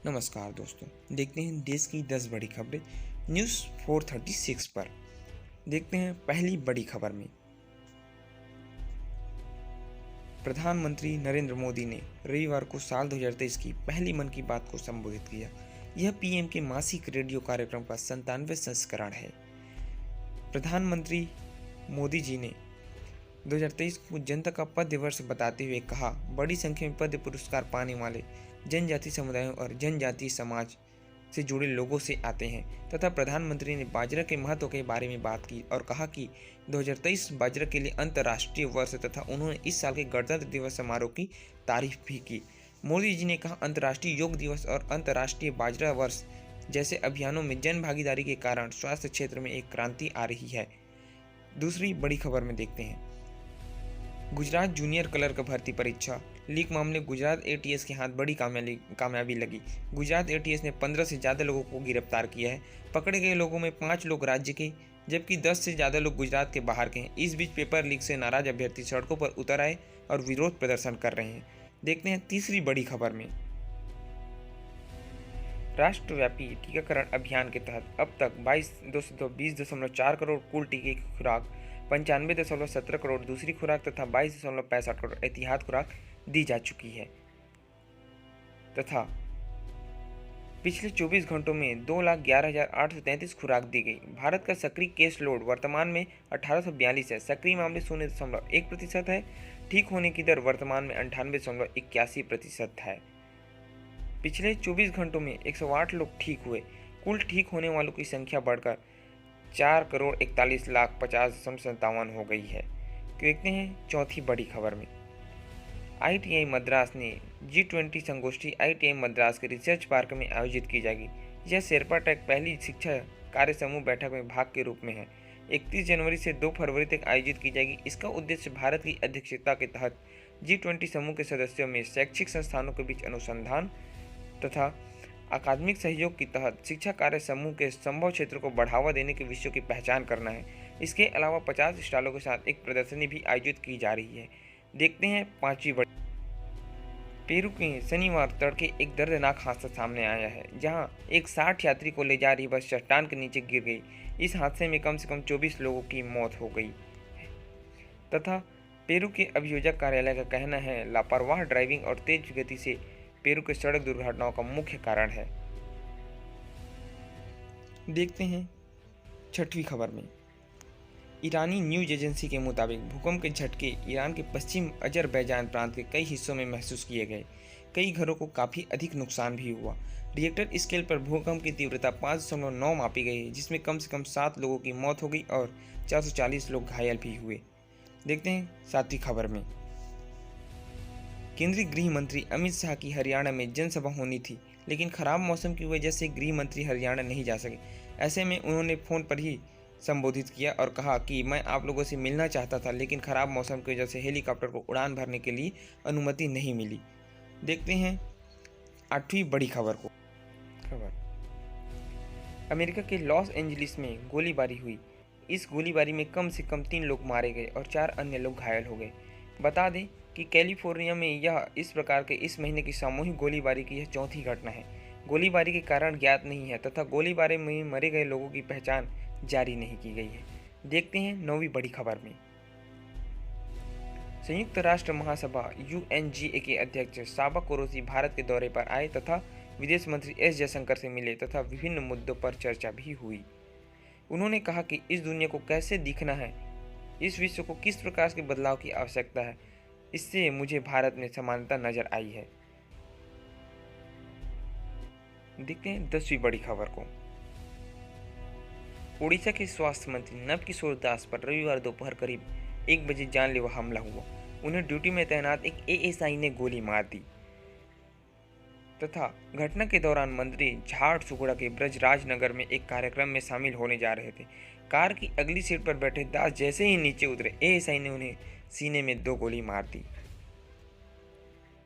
नमस्कार दोस्तों, देखते हैं देश की 10 बड़ी खबरें न्यूज़ 436 पर। देखते हैं पहली बड़ी खबर में। प्रधानमंत्री नरेंद्र मोदी ने रविवार को साल 2023 की पहली मन की बात को संबोधित किया। यह पीएम के मासिक रेडियो कार्यक्रम का 97वां संस्करण है। प्रधानमंत्री मोदी जी ने 2023 को जनता का पद्य वर्ष बताते हुए कहा, बड़ी संख्या में पद्य पुरस्कार पाने वाले जनजाति समुदायों और जनजातीय समाज से जुड़े लोगों से आते हैं तथा प्रधानमंत्री ने बाजरा के महत्व के बारे में बात की और कहा कि 2023 बाजरा के लिए अंतर्राष्ट्रीय वर्ष तथा उन्होंने इस साल के गणतंत्र दिवस समारोह की तारीफ भी की। मोदी जी ने कहा, अंतर्राष्ट्रीय योग दिवस और अंतर्राष्ट्रीय बाजरा वर्ष जैसे अभियानों में जन भागीदारी के कारण स्वास्थ्य क्षेत्र में एक क्रांति आ रही है। दूसरी बड़ी खबर में देखते हैं, गुजरात जूनियर क्लर्क भर्ती परीक्षा लीक मामले गुजरात एटीएस के हाथ बड़ी कामयाबी लगी। गुजरात एटीएस ने 15 से ज़्यादा लोगों को गिरफ्तार किया है। पकड़े गए लोगों में 5 लोग राज्य के जबकि 10 से ज़्यादा लोग गुजरात के बाहर के हैं। इस बीच पेपर लीक से नाराज अभ्यर्थी सड़कों पर उतर आए और विरोध प्रदर्शन कर रहे हैं। देखते हैं तीसरी बड़ी खबर में। राष्ट्रव्यापी टीकाकरण अभियान के तहत अब तक 22.4 करोड़ कुल टीके की खुराक, 95.17 करोड़ दूसरी खुराक तथा 22.65 करोड़ एहतियात खुराक दी जा चुकी है तथा पिछले 24 घंटों में 2,11,833 खुराक दी गई। भारत का सक्रिय केस लोड वर्तमान में 1842 है। सक्रिय मामले 0.1% है। ठीक होने की दर वर्तमान में 98.81% है। पिछले 24 घंटों में 108 लोग ठीक हुए। कुल ठीक होने वालों की संख्या बढ़कर 4,41,50,57 हो गई है। देखते हैं चौथी बड़ी खबर में। आईटीआई मद्रास ने G20 संगोष्ठी आईटीआई मद्रास के रिसर्च पार्क में आयोजित की जाएगी। यह शेरपा टेक पहली शिक्षा कार्य समूह बैठक में भाग के रूप में है। 31 जनवरी से 2 फरवरी तक आयोजित की जाएगी। इसका उद्देश्य भारत की अध्यक्षता के तहत G20 समूह के सदस्यों में शैक्षिक संस्थानों के बीच अनुसंधान तथा अकादमिक सहयोग के तहत शिक्षा कार्य समूह के संभव क्षेत्र को बढ़ावा देने के विषयों की पहचान करना है। इसके अलावा 50 स्टॉलों के साथ एक प्रदर्शनी भी आयोजित की जा रही है। देखते हैं पांचवी बड़ी। पेरू के शनिवार तड़के एक दर्दनाक हादसा सामने आया है, जहां एक 60 यात्री को ले जा रही बस चट्टान के नीचे गिर गई। इस हादसे में कम से कम 24 लोगों की मौत हो गई तथा पेरू के अभियोजक कार्यालय का कहना है लापरवाह ड्राइविंग और तेज गति से पेरू के सड़क दुर्घटनाओं का मुख्य कारण है। देखते हैं छठवीं खबर में। ईरानी न्यूज एजेंसी के मुताबिक भूकंप के झटके ईरान के पश्चिम अजरबैजान प्रांत के कई हिस्सों में महसूस किए गए। कई घरों को काफ़ी अधिक नुकसान भी हुआ। रिएक्टर स्केल पर भूकंप की तीव्रता 5.9 मापी गई, जिसमें कम से कम 7 लोगों की मौत हो गई और 440 लोग घायल भी हुए। देखते हैं सातवीं खबर में। केंद्रीय गृह मंत्री अमित शाह की हरियाणा में जनसभा होनी थी, लेकिन खराब मौसम की वजह से गृह मंत्री हरियाणा नहीं जा सके। ऐसे में उन्होंने फ़ोन पर ही संबोधित किया और कहा कि मैं आप लोगों से मिलना चाहता था, लेकिन खराब मौसम की वजह से हेलीकॉप्टर को उड़ान भरने के लिए अनुमति नहीं मिली। देखते हैं आठवीं बड़ी खबर को। अमेरिका के लॉस एंजलिस में गोलीबारी हुई। इस गोलीबारी में कम से कम 3 लोग मारे गए और 4 अन्य लोग घायल हो गए। बता दें कि कैलिफोर्निया में यह इस प्रकार के इस महीने की सामूहिक गोलीबारी की यह चौथी घटना है। गोलीबारी के कारण ज्ञात नहीं है तथा गोलीबारी में मरे गए लोगों की पहचान जारी नहीं की गई है। देखते हैं 9वीं बड़ी खबर में। संयुक्त राष्ट्र महासभा UNGA के अध्यक्ष साबा कुरैशी भारत के दौरे पर आए तथा विदेश मंत्री S जयशंकर से मिले तथा विभिन्न मुद्दों पर चर्चा भी हुई। उन्होंने कहा कि इस दुनिया को कैसे दिखना है, इस विश्व को किस प्रकार के बदलाव की आवश्यकता है, इससे मुझे भारत में समानता नजर आई है। देखते हैं 10वीं बड़ी खबर को। ओडिशा के स्वास्थ्य मंत्री नवकिशोर दास पर रविवार दोपहर करीब 1 बजे जानलेवा हमला हुआ। उन्हें ड्यूटी में तैनात एक ASI ने गोली मार दी तथा घटना के दौरान मंत्री झारसुगुड़ा के ब्रजराज नगर में एक कार्यक्रम में शामिल होने जा रहे थे। कार की अगली सीट पर बैठे दास जैसे ही नीचे उतरे, ASI ने उन्हें सीने में 2 गोली मार दी।